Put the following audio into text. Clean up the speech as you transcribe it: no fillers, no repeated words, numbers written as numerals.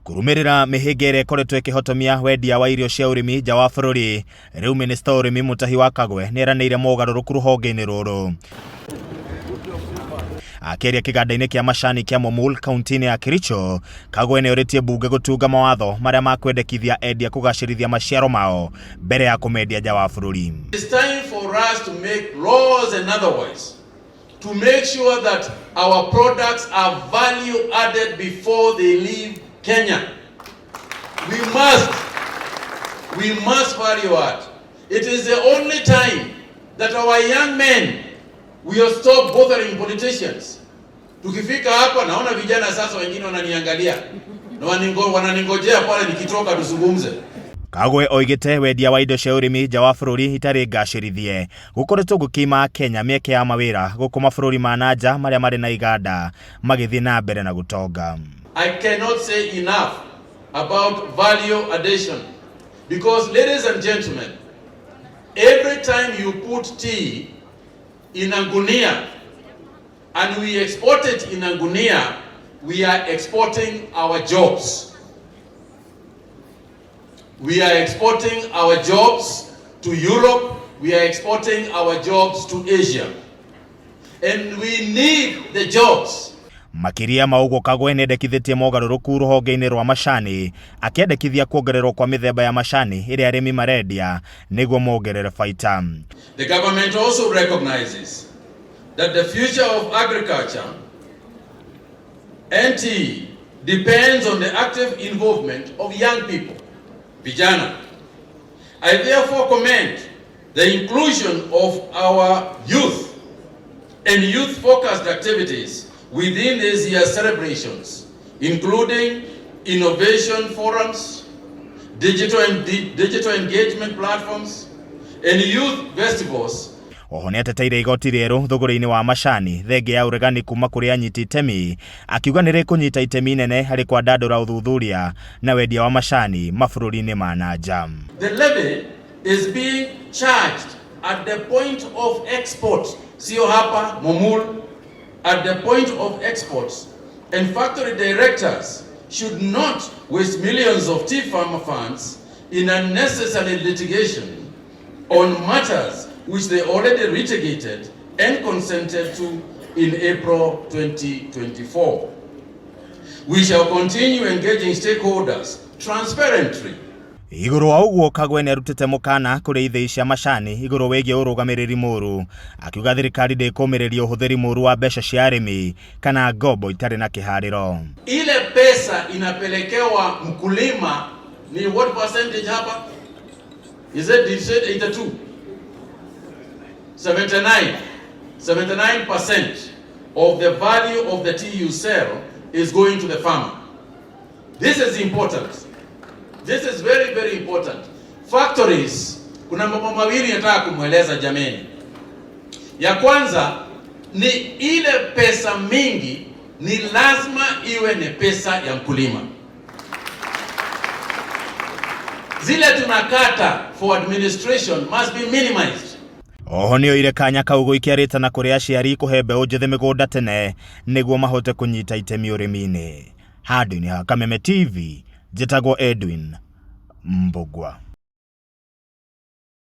Kurumirira mihigere koretwe kihotomia wendia wa irio cia urimi nja wa bururi, riu Minister urimi MUTAHI wa Kagwe neranire mogaruruku ruhonge-ini ruru. Akiaria kiganda-ini kia macani kia Momul kaunti-ini ya KERICHO, Kagwe neoritie bunge gutunga mawatho maria makwendekithia endia kugacirithia maciaro mao mbere ya kumendia nja wa bururi. It's time for us to make laws and otherwise to make sure that our products are value added before they leave Kenya. We must value add. It is the only time that our young men will stop bothering politicians. Tukifika hapa naona vijana sasa wengine wananiangalia na wananingojea pale nikitoka tuzungumze. Kagwe oigite wendia wa indo cia urimi nja wa bururi itari ngacirithie gukoretwo gukima Kenya mieke ya mawira guku mabũrũri ma nanja maria mari na iganda magithie na mbere na gutonga. I cannot say enough about value addition because, ladies and gentlemen, every time you put tea in a gunia and we export it in a gunia, we are exporting our jobs. We are exporting our jobs to Europe. We are exporting our jobs to Asia. And we need the jobs. Makiria maugo Kagwe nendekithitie mogaruruku ruhonge-ini rwa macani, akiendekithia kuongererwo kwa mithemba ya macani iria arimi marendia niguo mongerere baita. The government also recognizes that the future of agriculture and tea depends on the active involvement of young people, vijana. I therefore commend the inclusion of our youth and youth-focused activities within this year's celebrations, including innovation forums, digital engagement platforms, and youth festivals. Oho neateteire igoti rieru thogora-ini wa macani thenge ya uregani kuma kuri anyiti itemi, akiuga nirikunyita itemi nene hari kwandandura uthuthuria na wendia wa macani mabũrũri-ini ma nanja. The levy is being charged at the point of export, sio hapa Momul, at the point of exports, and factory directors should not waste millions of tea farmer funds in unnecessary litigation on matters which they already litigated and consented to in April 2024. We shall continue engaging stakeholders transparently. Iguru wa uguo Kagwe nerutite mukana kuri ithei cia macani iguru wegie urugamiriri muru, akiuga thirikari ndikumireria uhuthiri muru wa mbeca cia arimi kana ngombo itari na kihariro. Ile pesa inapelekewa mkulima ni what percentage hapa? Is it 82? 79% of the value of the tea you sell is going to the farmer. This is important. This is very, very important. Factories, kuna mambo mawili nataka kumweleza jameni. Ya kwanza ni ile pesa mingi ni lazima iwe ni pesa ya mkulima. Zile tunakata for administration must be minimized. Oho nio ire kanya kau guikiarita na kuri aciari kuhe mbeũ njithi migunda tene niguo mahote kunyita itemi urimi-ini. Handũ-inĩ ha Kameme TV, njĩtagwo Edwin Mbugua.